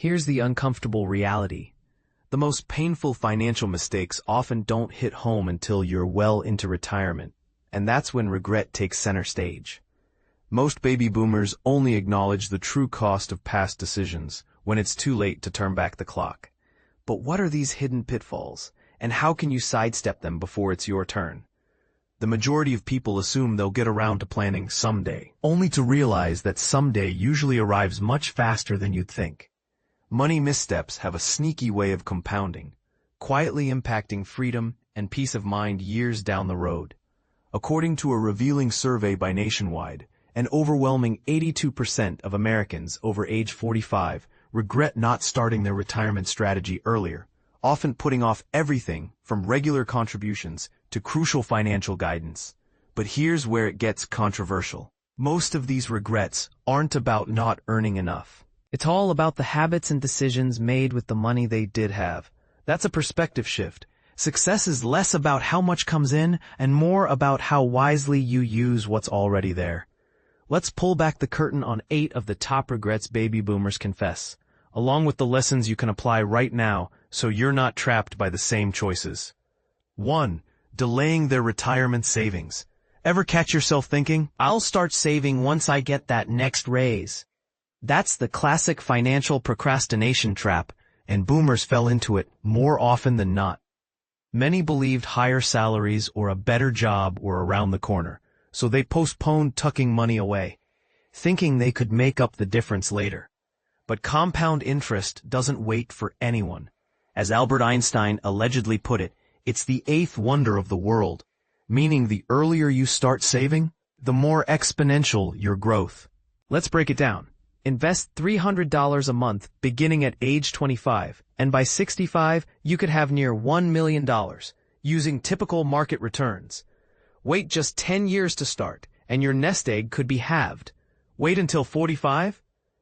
Here's the uncomfortable reality. The most painful financial mistakes often don't hit home until you're well into retirement, and that's when regret takes center stage. Most baby boomers only acknowledge the true cost of past decisions when it's too late to turn back the clock. But what are these hidden pitfalls, and how can you sidestep them before it's your turn? The majority of people assume they'll get around to planning someday, only to realize that someday usually arrives much faster than you'd think. Money missteps have a sneaky way of compounding, quietly impacting freedom and peace of mind years down the road. According to a revealing survey by Nationwide, an overwhelming 82% of Americans over age 45 regret not starting their retirement strategy earlier, often putting off everything from regular contributions to crucial financial guidance. But here's where it gets controversial. Most of these regrets aren't about not earning enough. It's all about the habits and decisions made with the money they did have. That's a perspective shift. Success is less about how much comes in and more about how wisely you use what's already there. Let's pull back the curtain on 8 of the top regrets baby boomers confess, along with the lessons you can apply right now so you're not trapped by the same choices. 1. Delaying their retirement savings. Ever catch yourself thinking, "I'll start saving once I get that next raise"? That's the classic financial procrastination trap, and boomers fell into it more often than not. Many believed higher salaries or a better job were around the corner, so they postponed tucking money away, thinking they could make up the difference later. But compound interest doesn't wait for anyone. As Albert Einstein allegedly put it, it's the 8th wonder of the world, meaning the earlier you start saving, the more exponential your growth. Let's break it down. Invest $300 a month beginning at age 25, and by 65, you could have near $1 million, using typical market returns. Wait just 10 years to start, and your nest egg could be halved. Wait until 45?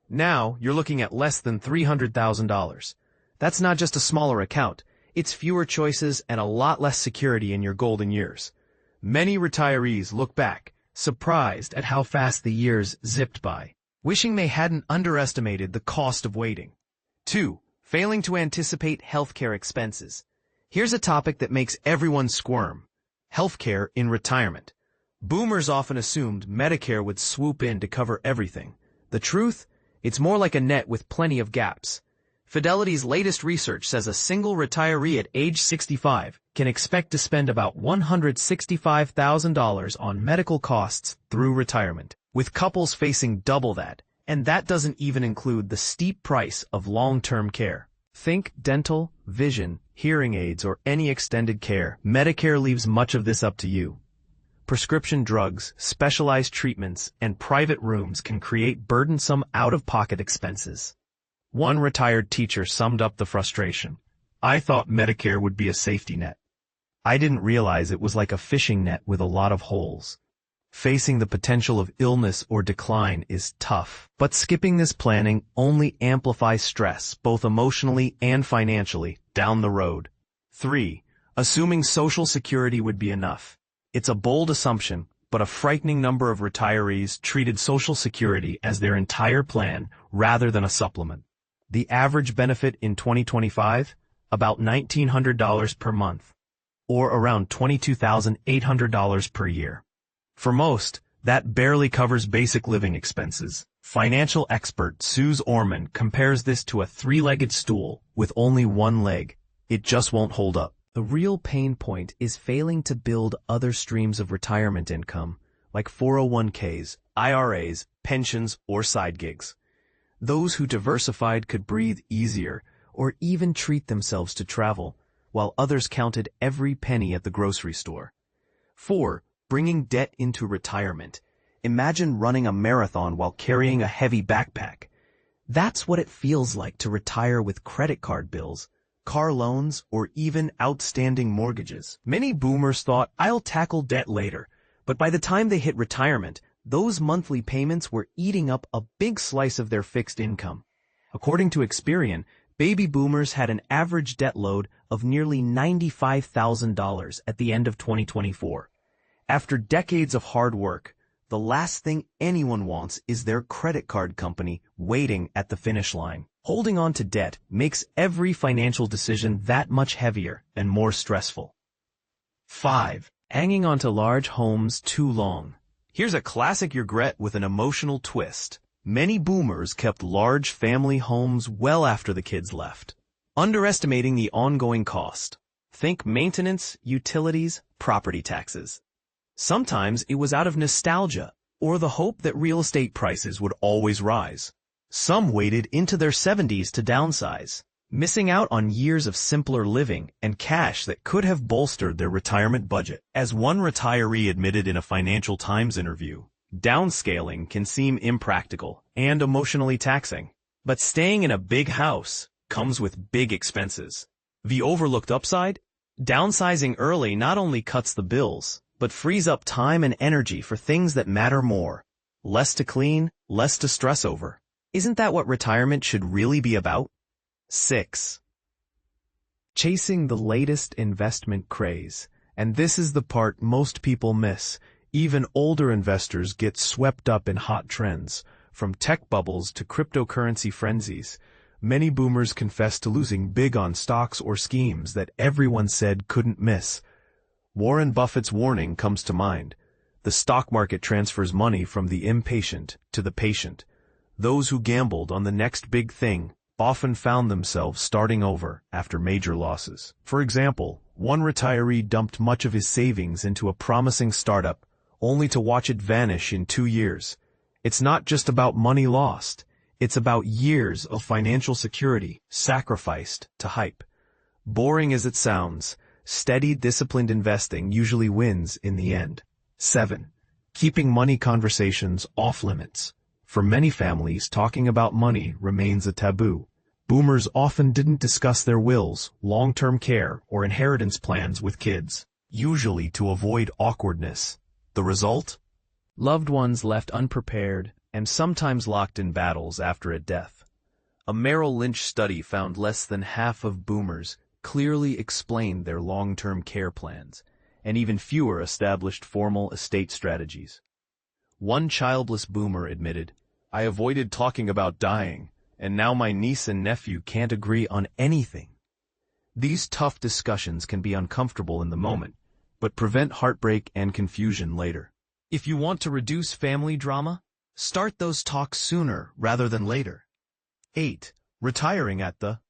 Now, you're looking at less than $300,000. That's not just a smaller account, it's fewer choices and a lot less security in your golden years. Many retirees look back, surprised at how fast the years zipped by, wishing they hadn't underestimated the cost of waiting. 2. Failing to anticipate healthcare expenses. Here's a topic that makes everyone squirm. Healthcare in retirement. Boomers often assumed Medicare would swoop in to cover everything. The truth? It's more like a net with plenty of gaps. Fidelity's latest research says a single retiree at age 65 can expect to spend about $165,000 on medical costs through retirement, with couples facing double that, and that doesn't even include the steep price of long-term care. Think dental, vision, hearing aids, or any extended care. Medicare leaves much of this up to you. Prescription drugs, specialized treatments, and private rooms can create burdensome out-of-pocket expenses. One retired teacher summed up the frustration. "I thought Medicare would be a safety net. I didn't realize it was like a fishing net with a lot of holes." Facing the potential of illness or decline is tough, but skipping this planning only amplifies stress, both emotionally and financially, down the road. 3. Assuming Social Security would be enough. It's a bold assumption, but a frightening number of retirees treated Social Security as their entire plan rather than a supplement. The average benefit in 2025? About $1,900 per month, or around $22,800 per year. For most, that barely covers basic living expenses. Financial expert Suze Orman compares this to a 3-legged stool with only one leg. It just won't hold up. The real pain point is failing to build other streams of retirement income, like 401ks, IRAs, pensions, or side gigs. Those who diversified could breathe easier or even treat themselves to travel, while others counted every penny at the grocery store. 4. Bringing debt into retirement. Imagine running a marathon while carrying a heavy backpack. That's what it feels like to retire with credit card bills, car loans, or even outstanding mortgages. Many boomers thought, "I'll tackle debt later," but by the time they hit retirement, those monthly payments were eating up a big slice of their fixed income. According to Experian, baby boomers had an average debt load of nearly $95,000 at the end of 2024. After decades of hard work, the last thing anyone wants is their credit card company waiting at the finish line. Holding on to debt makes every financial decision that much heavier and more stressful. 5. Hanging on to large homes too long. Here's a classic regret with an emotional twist. Many boomers kept large family homes well after the kids left, underestimating the ongoing cost. Think maintenance, utilities, property taxes. Sometimes it was out of nostalgia or the hope that real estate prices would always rise. Some waited into their 70s to downsize, missing out on years of simpler living and cash that could have bolstered their retirement budget. As one retiree admitted in a Financial Times interview, downscaling can seem impractical and emotionally taxing, but staying in a big house comes with big expenses. The overlooked upside? Downsizing early not only cuts the bills, but frees up time and energy for things that matter more. Less to clean, less to stress over. Isn't that what retirement should really be about? 6. Chasing the latest investment craze. And this is the part most people miss. Even older investors get swept up in hot trends, from tech bubbles to cryptocurrency frenzies. Many boomers confess to losing big on stocks or schemes that everyone said couldn't miss. Warren Buffett's warning comes to mind. The stock market transfers money from the impatient to the patient. Those who gambled on the next big thing often found themselves starting over after major losses. For example, one retiree dumped much of his savings into a promising startup, only to watch it vanish in 2 years. It's not just about money lost. It's about years of financial security sacrificed to hype. Boring as it sounds, steady, disciplined investing usually wins in the end. 7. Keeping money conversations off limits. For many families, talking about money remains a taboo. Boomers often didn't discuss their wills, long-term care, or inheritance plans with kids, usually to avoid awkwardness. The result? Loved ones left unprepared and sometimes locked in battles after a death. A Merrill Lynch study found less than half of boomers clearly explained their long-term care plans, and even fewer established formal estate strategies. One childless boomer admitted, "I avoided talking about dying, and now my niece and nephew can't agree on anything." These tough discussions can be uncomfortable in the moment, but prevent heartbreak and confusion later. If you want to reduce family drama, start those talks sooner rather than later. 8. Retiring at the